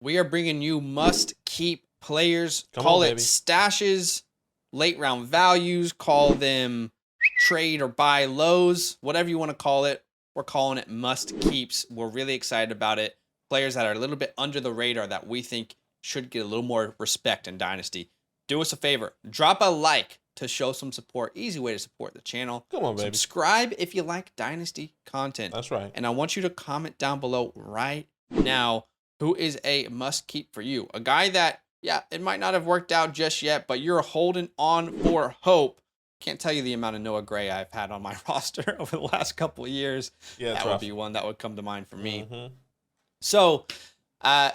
we are bringing you must-keep players. Come Call on, it baby. stashes, late-round values, call them trade or buy lows, whatever you want to call it. We're calling it must-keeps. We're really excited about it. Players that are a little bit under the radar that we think should get a little more respect in Dynasty. Do us a favor. Drop a like to show some support. Easy way to support the channel. Come on, baby. Subscribe if you like Dynasty content. That's right. And I want you to comment down below right now who is a must keep for you. A guy that, yeah, it might not have worked out just yet, but you're holding on for hope. Can't tell you the amount of Noah Gray I've had on my roster over the last couple of years. Yeah, that would be one that would come to mind for me. Mm-hmm. So,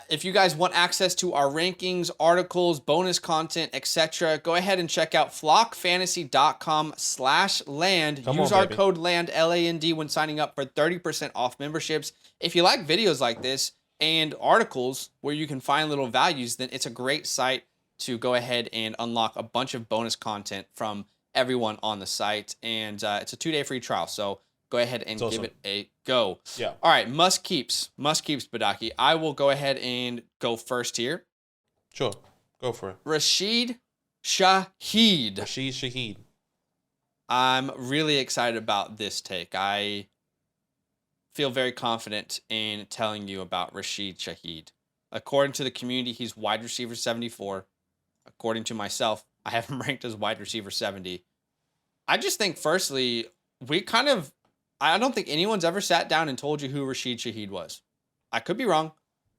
if you guys want access to our rankings, articles, bonus content, etc., go ahead and check out flockfantasy.com/land. Use our code LAND, L-A-N-D, when signing up for 30% off memberships. If you like videos like this and articles where you can find little values, then it's a great site to go ahead and unlock a bunch of bonus content from everyone on the site. And it's a 2-day free trial, so go ahead and give it a go. Yeah. All right, must keeps, Badake. I will go ahead and go first here. Sure, go for it. Rashid Shaheed. Rashid Shaheed. I'm really excited about this take. I feel very confident in telling you about Rashid Shaheed. According to the community, he's wide receiver 74. According to myself, I have him ranked as wide receiver 70. I just think, firstly, I don't think anyone's ever sat down and told you who Rashid Shaheed was. I could be wrong,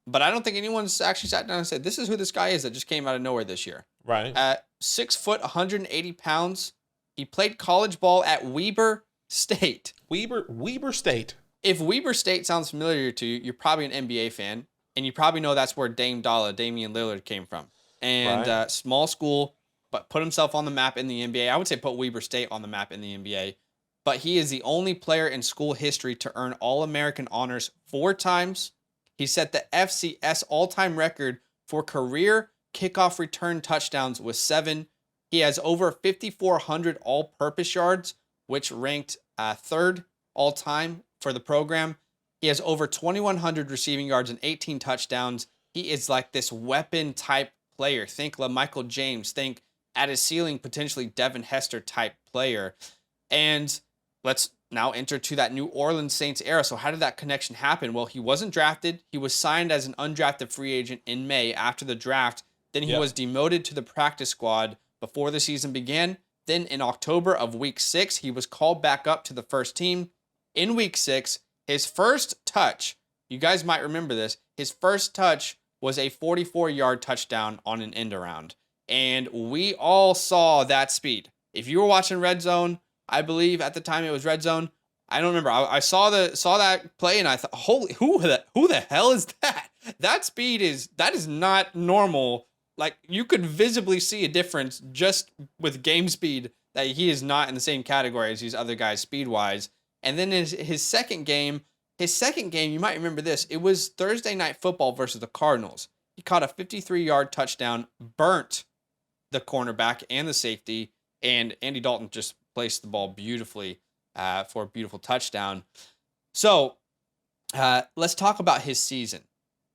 but I don't think anyone's actually sat down and said, this is who this guy is that just came out of nowhere this year. Right. At 6 foot, 180 pounds, he played college ball at Weber State. Weber State. If Weber State sounds familiar to you, you're probably an NBA fan, and you probably know that's where Damian Lillard came from. And small school, but put himself on the map in the NBA. I would say put Weber State on the map in the NBA. But he is the only player in school history to earn All-American honors 4 times. He set the FCS all-time record for career kickoff return touchdowns with 7. He has over 5,400 all-purpose yards, which ranked 3rd all-time for the program. He has over 2,100 receiving yards and 18 touchdowns. He is like this weapon-type player. Think LaMichael James. Think at his ceiling, potentially Devin Hester-type player. And let's now enter to that New Orleans Saints era. So how did that connection happen? Well, he wasn't drafted. He was signed as an undrafted free agent in May after the draft. Then he was demoted to the practice squad before the season began. Then in October of week 6, he was called back up to the first team. In week 6, his first touch, you guys might remember this, his first touch was a 44-yard touchdown on an end around. And we all saw that speed. If you were watching Red Zone, I believe at the time it was Red Zone. I don't remember. I saw that play and I thought, holy, who the hell is that? That speed is not normal. Like, you could visibly see a difference just with game speed, that he is not in the same category as these other guys speed wise. And then his second game, you might remember this. It was Thursday Night Football versus the Cardinals. He caught a 53-yard touchdown, burnt the cornerback and the safety, and Andy Dalton just placed the ball beautifully for a beautiful touchdown. So let's talk about his season.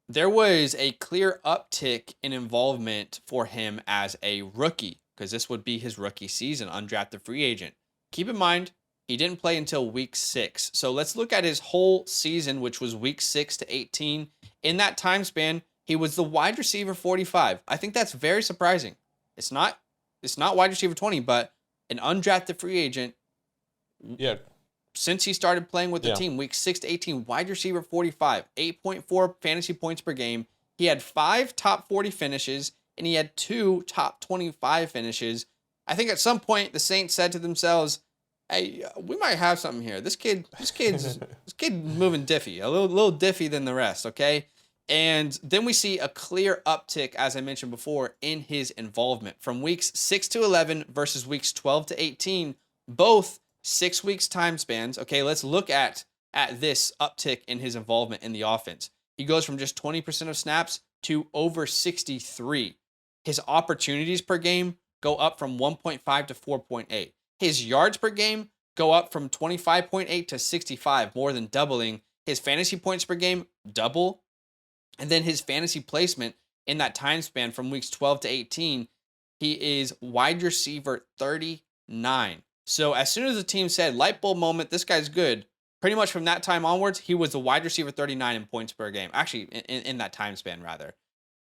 There was a clear uptick in involvement for him as a rookie, because this would be his rookie season, undrafted free agent. Keep in mind, he didn't play until week 6. So let's look at his whole season, which was week 6 to 18. In that time span, he was the wide receiver 45. I think that's very surprising. It's not wide receiver 20, but an undrafted free agent. Yeah. Since he started playing with the team, week 6 to 18, wide receiver 45, 8.4 fantasy points per game. He had 5 top 40 finishes, and he had 2 top 25 finishes. I think at some point the Saints said to themselves, "Hey, we might have something here. This kid's moving diffy, a little diffy than the rest." Okay. And then we see a clear uptick, as I mentioned before, in his involvement from weeks 6 to 11 versus weeks 12 to 18, both 6 weeks time spans. Okay, let's look at this uptick in his involvement in the offense. He goes from just 20% of snaps to over 63. His opportunities per game go up from 1.5 to 4.8. His yards per game go up from 25.8 to 65, more than doubling. His fantasy points per game double. And then his fantasy placement in that time span from weeks 12 to 18, he is wide receiver 39. So as soon as the team said, light bulb moment, this guy's good, pretty much from that time onwards, he was the wide receiver 39 in points per game. Actually, in that time span, rather.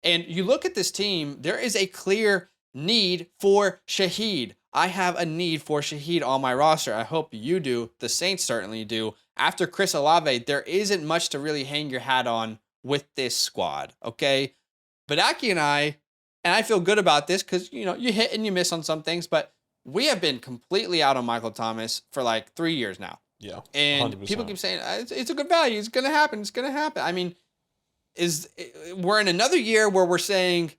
And you look at this team, there is a clear need for Shaheed. I have a need for Shaheed on my roster. I hope you do. The Saints certainly do. After Chris Olave, there isn't much to really hang your hat on with this squad, okay? Badake and I feel good about this because, you hit and you miss on some things, but we have been completely out on Michael Thomas for like 3 years now. Yeah. And 100%. people keep saying, it's a good value. It's going to happen. It's going to happen. I mean, we're in another year where we're saying,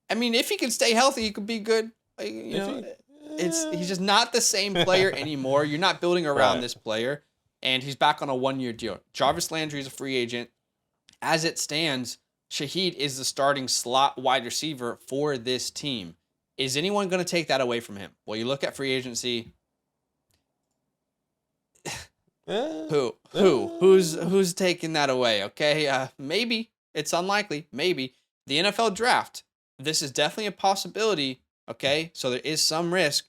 I mean, if he can stay healthy, he could be good. He's just not the same player anymore. You're not building around this player, and he's back on a 1-year deal. Jarvis Landry is a free agent. As it stands, Shaheed is the starting slot wide receiver for this team. Is anyone going to take that away from him? Well, you look at free agency. Who's taking that away? Okay, maybe. It's unlikely. Maybe. The NFL draft. This is definitely a possibility. Okay, so there is some risk.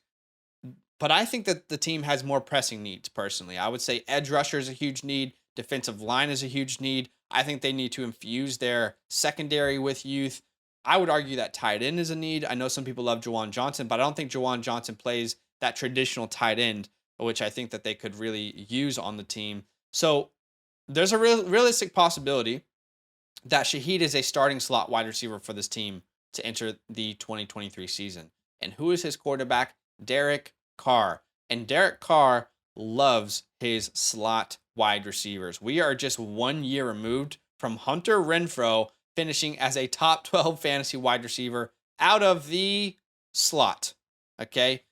But I think that the team has more pressing needs, personally. I would say edge rusher is a huge need. Defensive line is a huge need. I think they need to infuse their secondary with youth. I would argue that tight end is a need. I know some people love Juwan Johnson, but I don't think Juwan Johnson plays that traditional tight end, which I think that they could really use on the team. So there's a realistic possibility that Shaheed is a starting slot wide receiver for this team to enter the 2023 season. And who is his quarterback? Derek Carr. And Derek Carr loves his slot wide receivers. We are just 1 year removed from Hunter Renfrow finishing as a top 12 fantasy wide receiver out of the slot. Okay?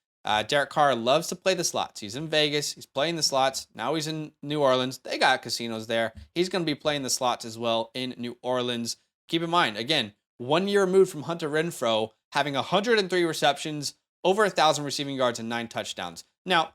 Derek Carr loves to play the slots. He's in Vegas. He's playing the slots. Now he's in New Orleans. They got casinos there. He's going to be playing the slots as well in New Orleans. Keep in mind, again, 1 year removed from Hunter Renfrow having 103 receptions, over 1,000 receiving yards, and 9 touchdowns. Now,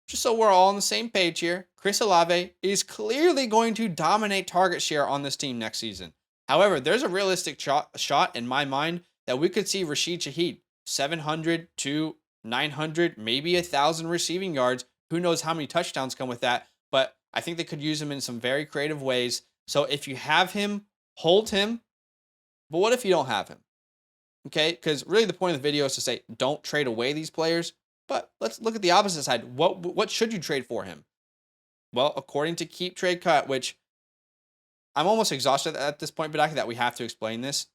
just so we're all on the same page here, Chris Olave is clearly going to dominate target share on this team next season. However, there's a realistic shot in my mind that we could see Rashid Shaheed 700 to 900, maybe 1,000 receiving yards. Who knows how many touchdowns come with that, but I think they could use him in some very creative ways. So if you have him, hold him. But what if you don't have him? Okay, because really the point of the video is to say don't trade away these players. But let's look at the opposite side. What should you trade for him? Well, according to Keep Trade Cut, which I'm almost exhausted at this point, Badake, that we have to explain this.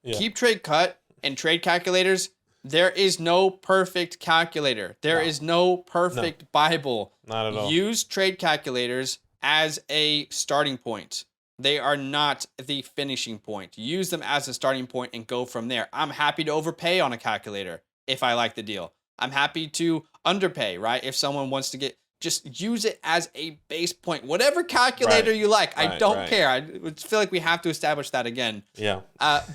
Yeah. Keep Trade Cut and trade calculators, there is no perfect calculator. There is no perfect Bible. Not at all. Use trade calculators as a starting point. They are not the finishing point. Use them as a starting point and go from there. I'm happy to overpay on a calculator if I like the deal. I'm happy to underpay, right? If someone wants to just use it as a base point. Whatever calculator you like. I don't care. I feel like we have to establish that again. Yeah.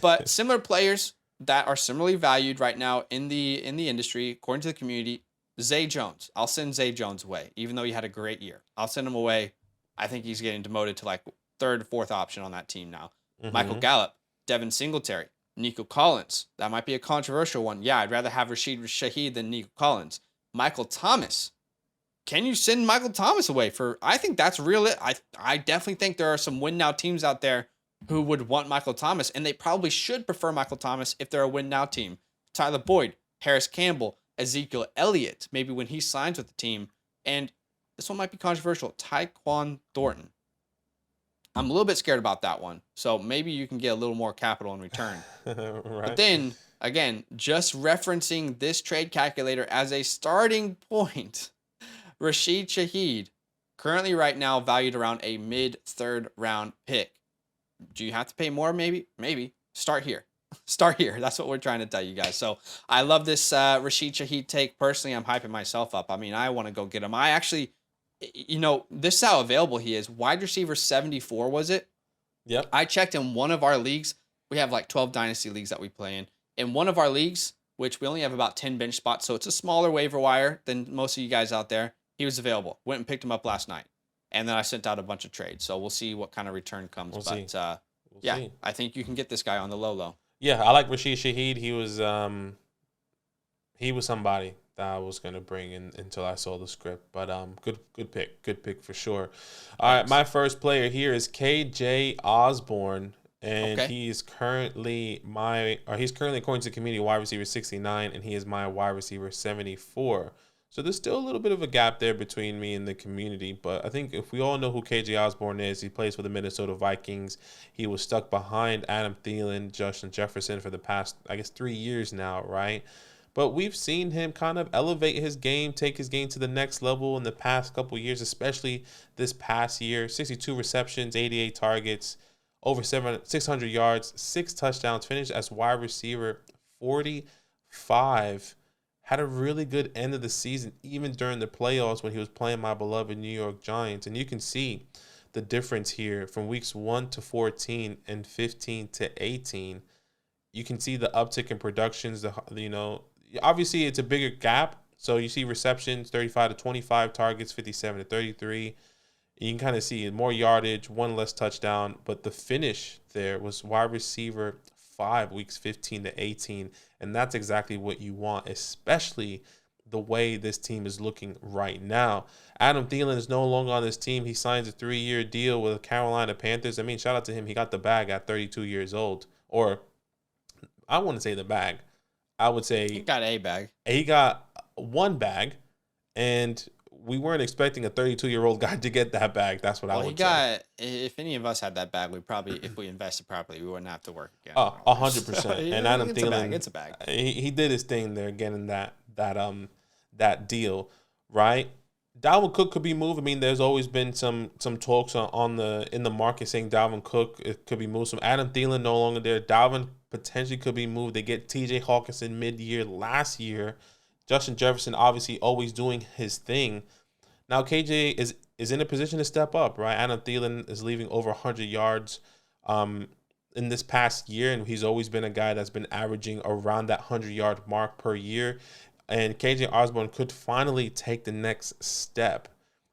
But similar players that are similarly valued right now in the industry, according to the community, Zay Jones. I'll send Zay Jones away, even though he had a great year. I'll send him away. I think he's getting demoted to like third, fourth option on that team now. Mm-hmm. Michael Gallup, Devin Singletary, Nico Collins. That might be a controversial one. Yeah, I'd rather have Rashid Shaheed than Nico Collins. Michael Thomas. Can you send Michael Thomas away for? I think that's real. I definitely think there are some win now teams out there who would want Michael Thomas, and they probably should prefer Michael Thomas if they're a win now team. Tyler Boyd, Harris Campbell, Ezekiel Elliott, maybe when he signs with the team. And this one might be controversial. Tyquan Thornton. I'm a little bit scared about that one. So maybe you can get a little more capital in return. Right. But then, again, just referencing this trade calculator as a starting point, Rashid Shaheed, currently right now valued around a mid-third round pick. Do you have to pay more? Maybe. Start here. Start here. That's what we're trying to tell you guys. So I love this Rashid Shaheed take. Personally, I'm hyping myself up. I mean, I want to go get him. I actually... this is how available he is. Wide receiver 74, was it? Yep. I checked in one of our leagues. We have like 12 Dynasty leagues that we play in. In one of our leagues, which we only have about 10 bench spots, so it's a smaller waiver wire than most of you guys out there, he was available. Went and picked him up last night. And then I sent out a bunch of trades. So we'll see what kind of return comes. We'll Yeah, see. I think you can get this guy on the low. Yeah, I like Rashid Shaheed. He was somebody that I was gonna bring in until I saw the script. But good pick for sure. All right, my first player here is KJ Osborne, and he's currently according to the community wide receiver 69, and he is my wide receiver 74. So there's still a little bit of a gap there between me and the community, but I think if we all know who KJ Osborne is, he plays for the Minnesota Vikings. He was stuck behind Adam Thielen, Justin Jefferson for the past, I guess, 3 years now, right? But we've seen him kind of elevate his game, take his game to the next level in the past couple of years, especially this past year. 62 receptions, 88 targets, over 600 yards, 6 touchdowns, finished as wide receiver 45. Had a really good end of the season, even during the playoffs when he was playing my beloved New York Giants. And you can see the difference here from weeks 1 to 14 and 15 to 18. You can see the uptick in productions. Obviously it's a bigger gap. So you see receptions, 35 to 25, targets, 57 to 33. You can kind of see more yardage, 1 less touchdown. But the finish there was wide receiver 5, weeks 15 to 18. And that's exactly what you want, especially the way this team is looking right now. Adam Thielen is no longer on this team. He signs a 3-year deal with the Carolina Panthers. I mean, shout out to him. He got the bag at 32 years old. Or I wouldn't say the bag. I would say he got a bag. He got 1 bag, and we weren't expecting a 32-year-old guy to get that bag. That's what I would say. If any of us had that bag, we probably, if we invested properly, we wouldn't have to work again. 100%. And Adam Thielen, it's a bag. He did his thing there, getting that deal, right? Dalvin Cook could be moved. I mean, there's always been some talks in the market saying Dalvin Cook could be moved. So Adam Thielen no longer there. Dalvin potentially could be moved. They get T.J. Hawkinson mid-year last year. Justin Jefferson obviously always doing his thing. Now KJ is in a position to step up, right? Adam Thielen is leaving over 100 yards in this past year, and he's always been a guy that's been averaging around that 100-yard mark per year. And KJ Osborne could finally take the next step.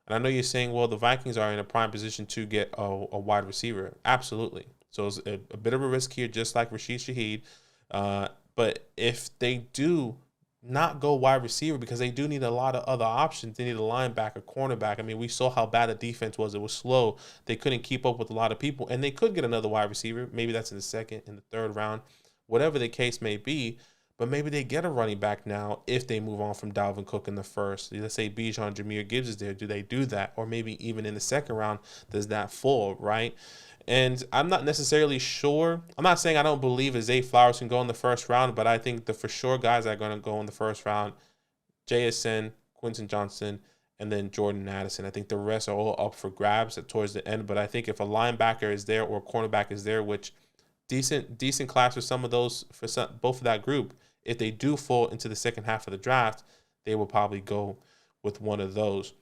And I know you're saying, well, the Vikings are in a prime position to get a wide receiver. Absolutely. So it's a bit of a risk here, just like Rashid Shaheed. But if they do not go wide receiver, because they do need a lot of other options. They need a linebacker, cornerback. I mean, we saw how bad the defense was. It was slow. They couldn't keep up with a lot of people, and they could get another wide receiver. Maybe that's in the second, in the third round, whatever the case may be. But maybe they get a running back now if they move on from Dalvin Cook in the first. Let's say Bijan Jameer Gibbs is there. Do they do that? Or maybe even in the second round, does that fall, right? And I'm not necessarily sure. I'm not saying I don't believe Zay Flowers can go in the first round, but I think the for sure guys that are going to go in the first round, JSN, Quentin Johnson, and then Jordan Addison. I think the rest are all up for grabs towards the end. But I think if a linebacker is there or a cornerback is there, which decent class for some of those, both of that group, if they do fall into the second half of the draft, they will probably go with one of those.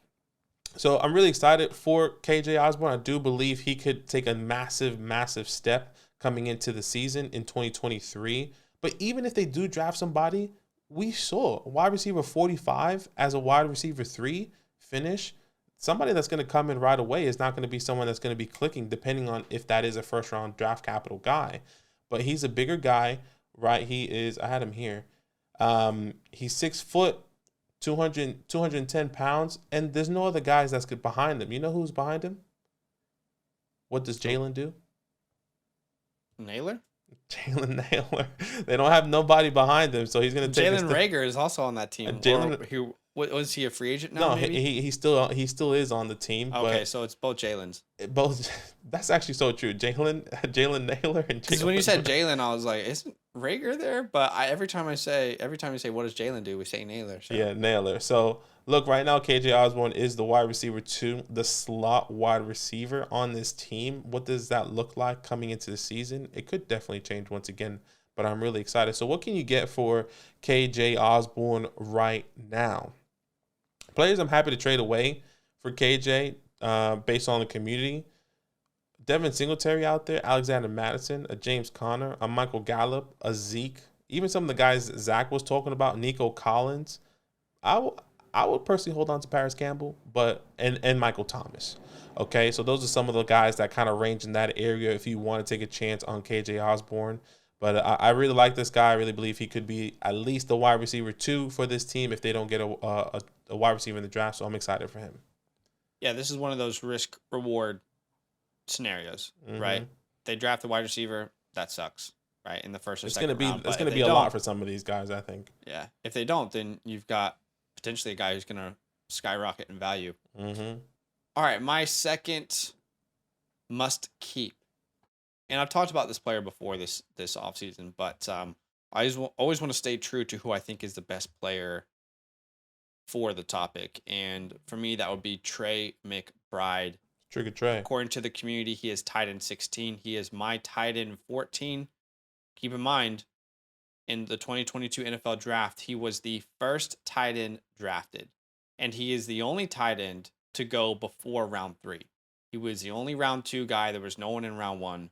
So I'm really excited for KJ Osborne. I do believe he could take a massive step coming into the season in 2023. But even if they do draft somebody, we saw wide receiver 45 as a wide receiver 3 finish. Somebody that's going to come in right away is not going to be someone that's going to be clicking, depending on if that is a first round draft capital guy. But he's a bigger guy, right? He is, I had him here. He's 6 foot, 210 pounds, and there's no other guys that's behind him. You know who's behind him? What does Jalen do? Naylor? Jalen Naylor. They don't have nobody behind him, so he's going to take Jalen Reagor is also on that team. Was he a free agent now? No, he still is on the team. Okay, so it's both Jalen's. That's actually so true. Jalen Naylor and because when you said Jalen, I was like, isn't Reagor there? But every time you say what does Jalen do, we say Naylor. So. Yeah, Naylor. So look, right now KJ Osborne is the wide receiver 2, the slot wide receiver on this team. What does that look like coming into the season? It could definitely change once again, but I'm really excited. So what can you get for KJ Osborne right now? Players I'm happy to trade away for KJ based on the community. Devin Singletary out there, Alexander Madison, a James Conner, a Michael Gallup, a Zeke, even some of the guys Zach was talking about, Nico Collins. I I would personally hold on to Paris Campbell, and Michael Thomas. Okay, so those are some of the guys that kind of range in that area if you want to take a chance on KJ Osborne. But I really like this guy. I really believe he could be at least a wide receiver 2 for this team if they don't get a wide receiver in the draft. So I'm excited for him. Yeah, this is one of those risk reward scenarios, right? They draft a wide receiver, that sucks, right? In the first or second round. It's gonna be a lot for some of these guys, I think. Yeah, if they don't, then you've got potentially a guy who's gonna skyrocket in value. All right, my second must keep, and I've talked about this player before this offseason, but I always want to stay true to who I think is the best player for the topic, and for me that would be Trey McBride. Trigger Trey. According to the community, he is tight end 16. He is my tight end 14. Keep in mind, in the 2022 NFL draft, he was the first tight end drafted, and he is the only tight end to go before round 3. He was the only round 2 guy. There was no one in round 1.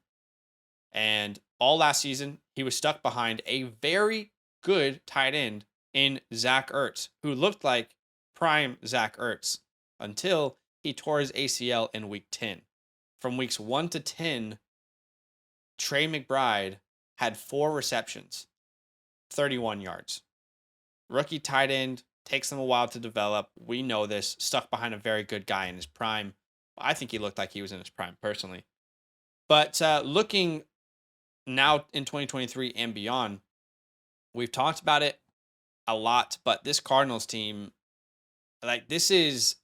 And all last season, he was stuck behind a very good tight end in Zach Ertz, who looked like prime Zach Ertz until he tore his ACL in week 10. From weeks 1 to 10, Trey McBride had 4 receptions, 31 yards. Rookie tight end, takes them a while to develop. We know this. Stuck behind a very good guy in his prime. I think he looked like he was in his prime personally. But looking now in 2023 and beyond, we've talked about it a lot, but this Cardinals team, like this is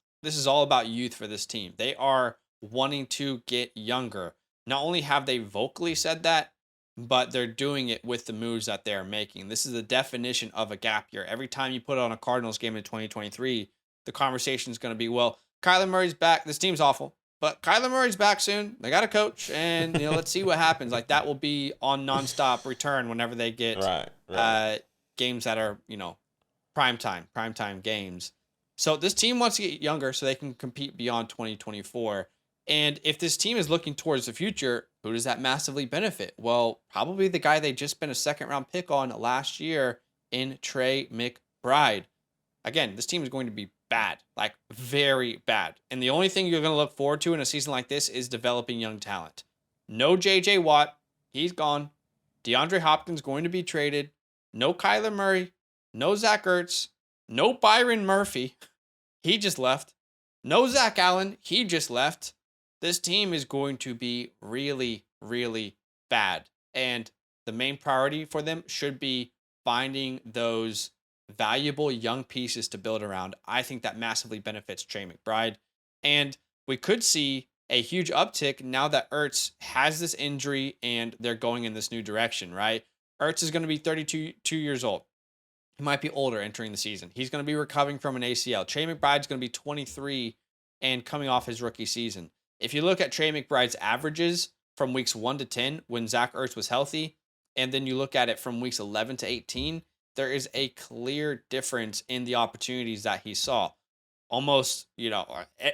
all about youth for this team. They are wanting to get younger. Not only have they vocally said that, but they're doing it with the moves that they're making. This is the definition of a gap year. Every time you put on a Cardinals game in 2023, the conversation is going to be, well, Kyler Murray's back. This team's awful, but Kyler Murray's back soon. They got a coach, and let's see what happens. Like that will be on nonstop return whenever they get games that are primetime games. So this team wants to get younger so they can compete beyond 2024. And if this team is looking towards the future, who does that massively benefit? Well, probably the guy they just spent a second-round pick on last year in Trey McBride. Again, this team is going to be bad, like very bad. And the only thing you're going to look forward to in a season like this is developing young talent. No J.J. Watt. He's gone. DeAndre Hopkins going to be traded. No Kyler Murray. No Zach Ertz. No Byron Murphy. He just left. No Zach Allen. He just left. This team is going to be really, really bad. And the main priority for them should be finding those valuable young pieces to build around. I think that massively benefits Trey McBride. And we could see a huge uptick now that Ertz has this injury and they're going in this new direction, right? Ertz is going to be 32 years old. He might be older entering the season. He's going to be recovering from an ACL. Trey McBride's going to be 23 and coming off his rookie season. If you look at Trey McBride's averages from weeks 1 to 10 when Zach Ertz was healthy, and then you look at it from weeks 11 to 18, there is a clear difference in the opportunities that he saw. Almost, in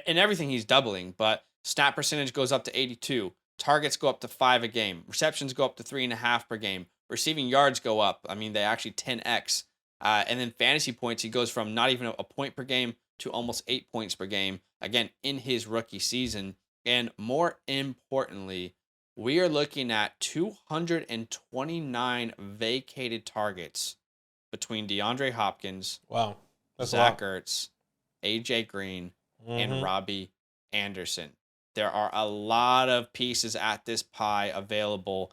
everything he's doubling, but snap percentage goes up to 82. Targets go up to 5 a game. Receptions go up to 3.5 per game. Receiving yards go up. I mean, they actually 10x. And then fantasy points, he goes from not even a point per game to almost 8 points per game, again, in his rookie season. And more importantly, we are looking at 229 vacated targets between DeAndre Hopkins, Zach Ertz, AJ Green, and Robbie Anderson. There are a lot of pieces at this pie available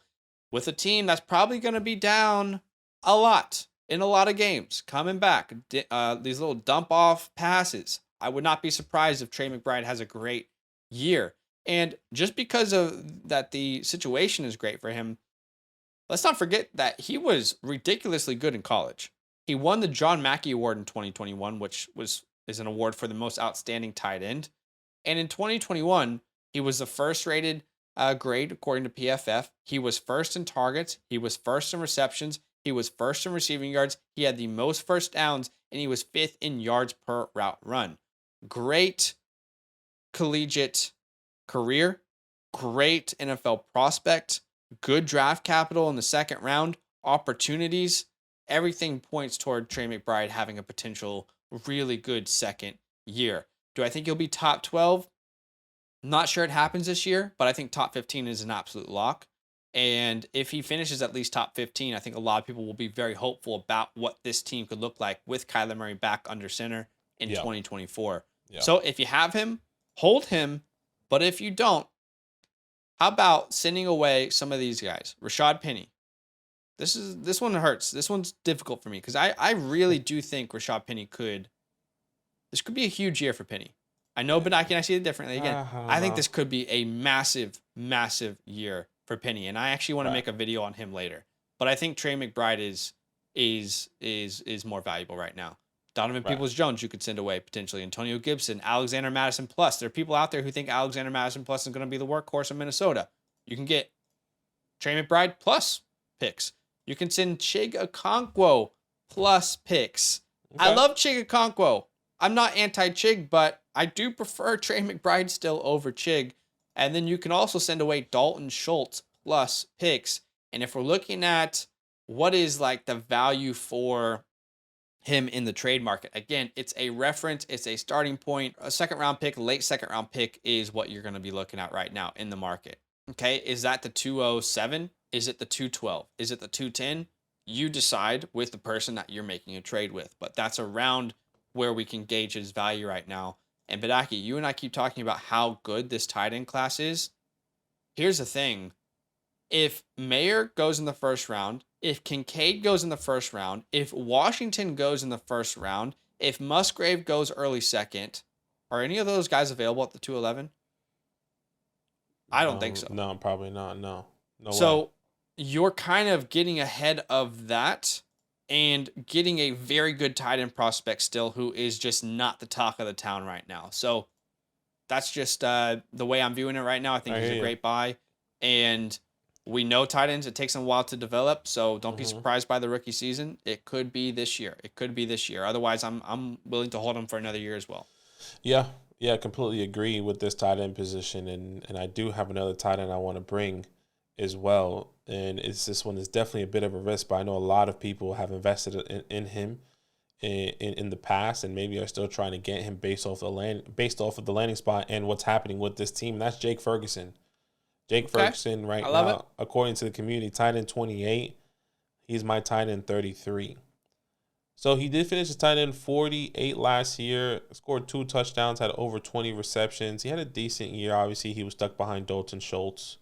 with a team that's probably going to be down a lot in a lot of games. Coming back, these little dump-off passes. I would not be surprised if Trey McBride has a great year. And just because of that, the situation is great for him. Let's not forget that he was ridiculously good in college. He won the John Mackey Award in 2021, which is an award for the most outstanding tight end. And in 2021, he was the first rated grade according to PFF. He was first in targets. He was first in receptions. He was first in receiving yards. He had the most first downs, and he was 5th in yards per route run. Great collegiate career, great NFL prospect, good draft capital in the second round, opportunities. Everything points toward Trey McBride having a potential really good second year. Do I think he'll be top 12? Not sure it happens this year, but I think top 15 is an absolute lock. And if he finishes at least top 15, I think a lot of people will be very hopeful about what this team could look like with Kyler Murray back under center in 2024. So if you have him, hold him. But if you don't, how about sending away some of these guys? Rashad Penny. This one hurts. This one's difficult for me because I really do think Rashad Penny this could be a huge year for Penny. I know Badake and I see it differently. Again, I think this could be a massive, massive year for Penny, and I actually want to make a video on him later. But I think Trey McBride is more valuable right now. Donovan Peoples-Jones you could send away potentially. Antonio Gibson, Alexander Madison Plus. There are people out there who think Alexander Madison Plus is going to be the workhorse of Minnesota. You can get Trey McBride plus picks. You can send Chig Okonkwo plus picks. Okay. I love Chig Okonkwo. I'm not anti-Chig, but I do prefer Trey McBride still over Chig. And then you can also send away Dalton Schultz plus picks. And if we're looking at what is like the value for him in the trade market, again, it's a reference, it's a starting point. A second round pick, late second round pick is what you're going to be looking at right now in the market. Okay, is that the 207? Is it the 212? Is it the 210? You decide with the person that you're making a trade with. But that's around where we can gauge his value right now. And Badake, you and I keep talking about how good this tight end class is. Here's the thing. If Mayer goes in the first round, if Kincaid goes in the first round, if Washington goes in the first round, if Musgrave goes early second, are any of those guys available at the 211? I don't think so. No, probably not. No so way. You're kind of getting ahead of that and getting a very good tight end prospect still who is just not the talk of the town right now. So that's just the way I'm viewing it right now. I think he's a great buy. And we know tight ends, it takes them a while to develop, so don't be surprised by the rookie season. It could be this year. Otherwise, I'm willing to hold him for another year as well. Yeah, I completely agree with this tight end position, and I do have another tight end I want to bring as well. And this one is definitely a bit of a risk, but I know a lot of people have invested in him in the past, and maybe are still trying to get him based off of the landing spot and what's happening with this team. And that's Jake Ferguson. Ferguson right now, according to the community, tight end 28. He's my tight end 33. So he did finish his tight end 48 last year, scored 2 touchdowns, had over 20 receptions. He had a decent year. Obviously, he was stuck behind Dalton Schultz.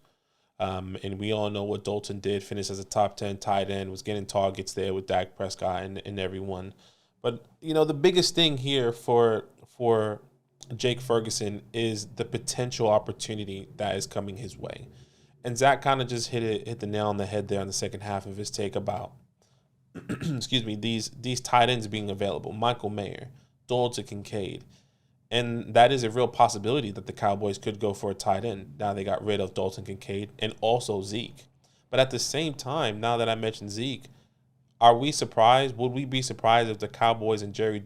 And we all know what Dalton did, finished as a top 10 tight end, was getting targets there with Dak Prescott and everyone. But, the biggest thing here for Jake Ferguson is the potential opportunity that is coming his way. And Zach kind of just hit the nail on the head there on the second half of his take about these tight ends being available. Michael Mayer, Dalton Kincaid. And that is a real possibility that the Cowboys could go for a tight end. Now they got rid of Dalton Kincaid and also Zeke. But at the same time, now that I mentioned Zeke, are we surprised? Would we be surprised if the Cowboys and Jerry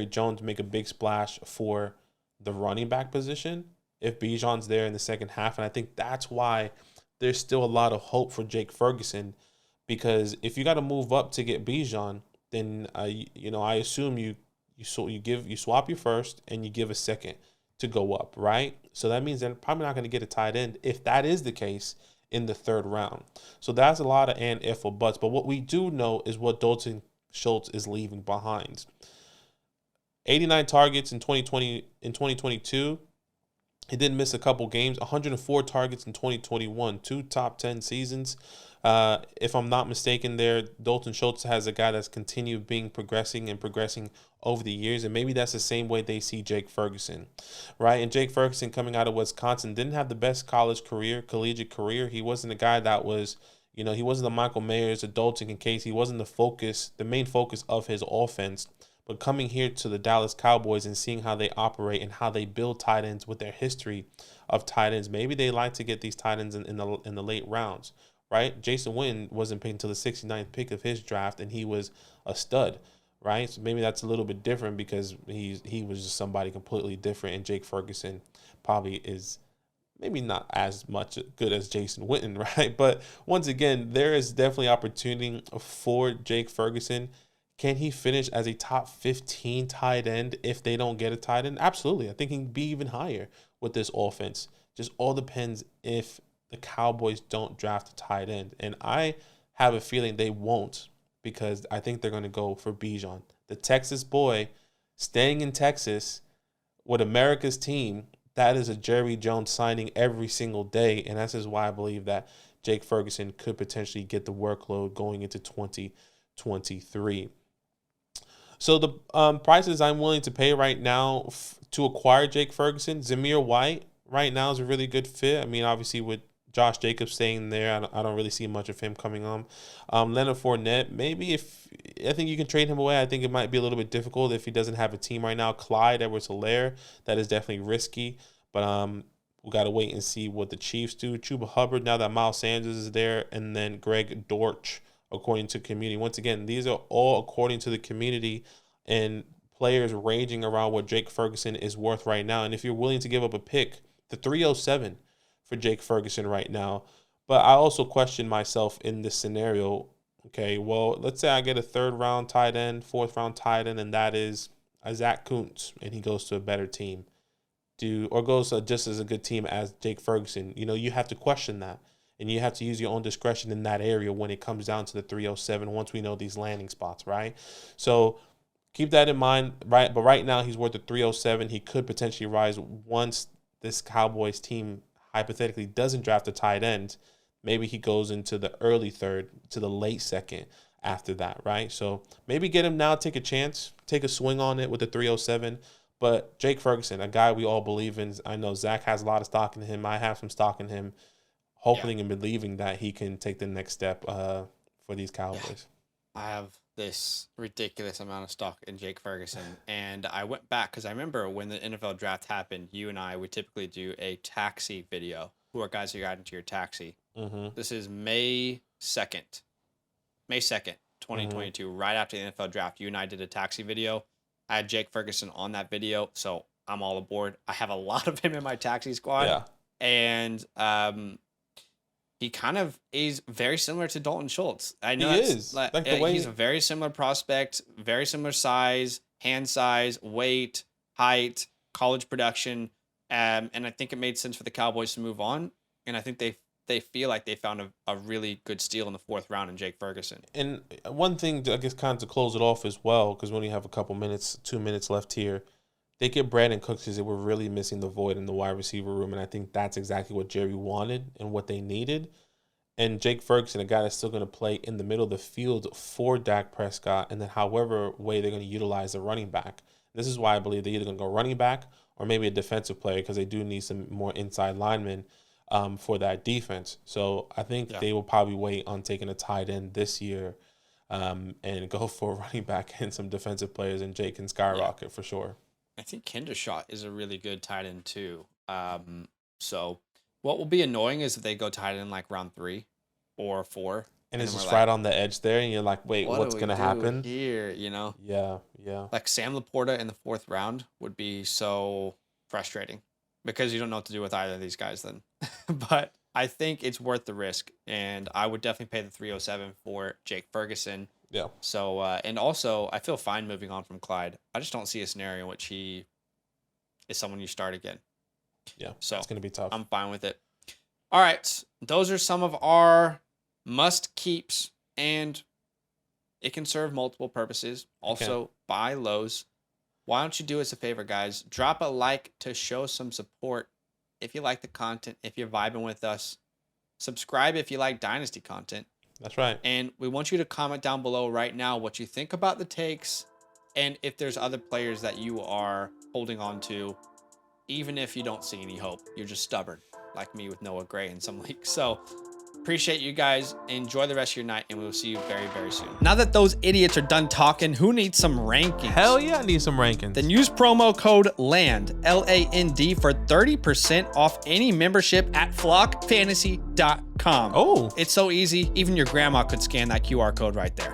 Jones make a big splash for the running back position if Bijan's there in the second half? And I think that's why there's still a lot of hope for Jake Ferguson, because if you got to move up to get Bijan, then I assume you swap your first and you give a second to go up, right? So that means they're probably not going to get a tight end if that is the case in the third round. So that's a lot of and if or buts. But what we do know is what Dalton Schultz is leaving behind. 89 targets in 2022. He did miss a couple games. 104 targets in 2021. 2 top 10 seasons. If I'm not mistaken there, Dalton Schultz has a guy that's continued progressing over the years. And maybe that's the same way they see Jake Ferguson, right? And Jake Ferguson, coming out of Wisconsin, didn't have the best collegiate career. He wasn't a guy that was, he wasn't the Michael Mayers, the Dalton Kincaid. He wasn't the main focus of his offense. But coming here to the Dallas Cowboys and seeing how they operate and how they build tight ends with their history of tight ends, maybe they like to get these tight ends in the late rounds, right? Jason Witten wasn't picked until the 69th pick of his draft, and he was a stud, right? So maybe that's a little bit different because he was just somebody completely different, and Jake Ferguson probably is maybe not as much good as Jason Witten, right? But once again, there is definitely opportunity for Jake Ferguson. Can he finish as a top 15 tight end if they don't get a tight end? Absolutely. I think he can be even higher with this offense. Just all depends if the Cowboys don't draft a tight end. And I have a feeling they won't, because I think they're going to go for Bijan. The Texas boy staying in Texas with America's team, that is a Jerry Jones signing every single day. And that's just why I believe that Jake Ferguson could potentially get the workload going into 2023. So the prices I'm willing to pay right now to acquire Jake Ferguson, Zamir White right now is a really good fit. I mean, obviously with Josh Jacobs staying there, I don't really see much of him coming on. Leonard Fournette, maybe I think you can trade him away. I think it might be a little bit difficult if he doesn't have a team right now. Clyde Edwards-Helaire, that is definitely risky. But we got to wait and see what the Chiefs do. Chuba Hubbard, now that Miles Sanders is there, and then Greg Dortch, according to community. Once again, these are all according to the community and players ranging around what Jake Ferguson is worth right now. And if you're willing to give up a pick, the 307 for Jake Ferguson right now. But I also question myself in this scenario. Okay, well, let's say I get a 3rd round tight end, 4th round tight end, and that is a Zach Kuntz, and he goes to a better team. Or goes just as a good team as Jake Ferguson. You know, you have to question that. And you have to use your own discretion in that area when it comes down to the 307 once we know these landing spots, right? So keep that in mind, right? But right now he's worth the 307. He could potentially rise once this Cowboys team hypothetically doesn't draft a tight end. Maybe he goes into the early 3rd to the late 2nd after that, right? So maybe get him now, take a chance, take a swing on it with the 307. But Jake Ferguson, a guy we all believe in. I know Zach has a lot of stock in him. I have some stock in him. Hoping and believing that he can take the next step for these Cowboys. I have this ridiculous amount of stock in Jake Ferguson. And I went back because I remember when the NFL draft happened, you and I would typically do a taxi video. Who are guys who got into your taxi? Mm-hmm. This is May 2nd, 2022, right after the NFL draft. You and I did a taxi video. I had Jake Ferguson on that video, so I'm all aboard. I have a lot of him in my taxi squad. Yeah. And he kind of is very similar to Dalton Schultz. I know he is. Like the way he's a very similar prospect, very similar size, hand size, weight, height, college production. And I think it made sense for the Cowboys to move on. And I think they feel like they found a really good steal in the 4th round in Jake Ferguson. And one thing, I guess, kind of to close it off as well, because we only have a couple minutes, 2 minutes left here. They get Brandon Cooks because they were really missing the void in the wide receiver room, and I think that's exactly what Jerry wanted and what they needed. And Jake Ferguson, a guy that's still going to play in the middle of the field for Dak Prescott, and then however way they're going to utilize the running back. This is why I believe they're either going to go running back or maybe a defensive player, because they do need some more inside linemen for that defense. So I think they will probably wait on taking a tight end this year and go for a running back and some defensive players, and Jake can skyrocket for sure. I think Kindershot is a really good tight end too. So what will be annoying is if they go tight end like round 3 or 4. And it's just right on the edge there, and you're like, wait, what's going to happen here, you know? Yeah. Like Sam Laporta in the 4th round would be so frustrating because you don't know what to do with either of these guys then. But I think it's worth the risk, and I would definitely pay the 307 for Jake Ferguson. Yeah. So, and also, I feel fine moving on from Clyde. I just don't see a scenario in which he is someone you start again. Yeah. So it's going to be tough. I'm fine with it. All right. Those are some of our must keeps, and it can serve multiple purposes. Also, buy lows. Why don't you do us a favor, guys? Drop a like to show some support if you like the content, if you're vibing with us. Subscribe if you like Dynasty content. That's right. And we want you to comment down below right now what you think about the takes, and if there's other players that you are holding on to, even if you don't see any hope. You're just stubborn, like me with Noah Gray in some leagues. So appreciate you guys. Enjoy the rest of your night, and we will see you very, very soon. Now that those idiots are done talking, who needs some rankings? Hell yeah, I need some rankings. Then use promo code LAND, LAND, for 30% off any membership at flockfantasy.com. Oh. It's so easy, even your grandma could scan that QR code right there.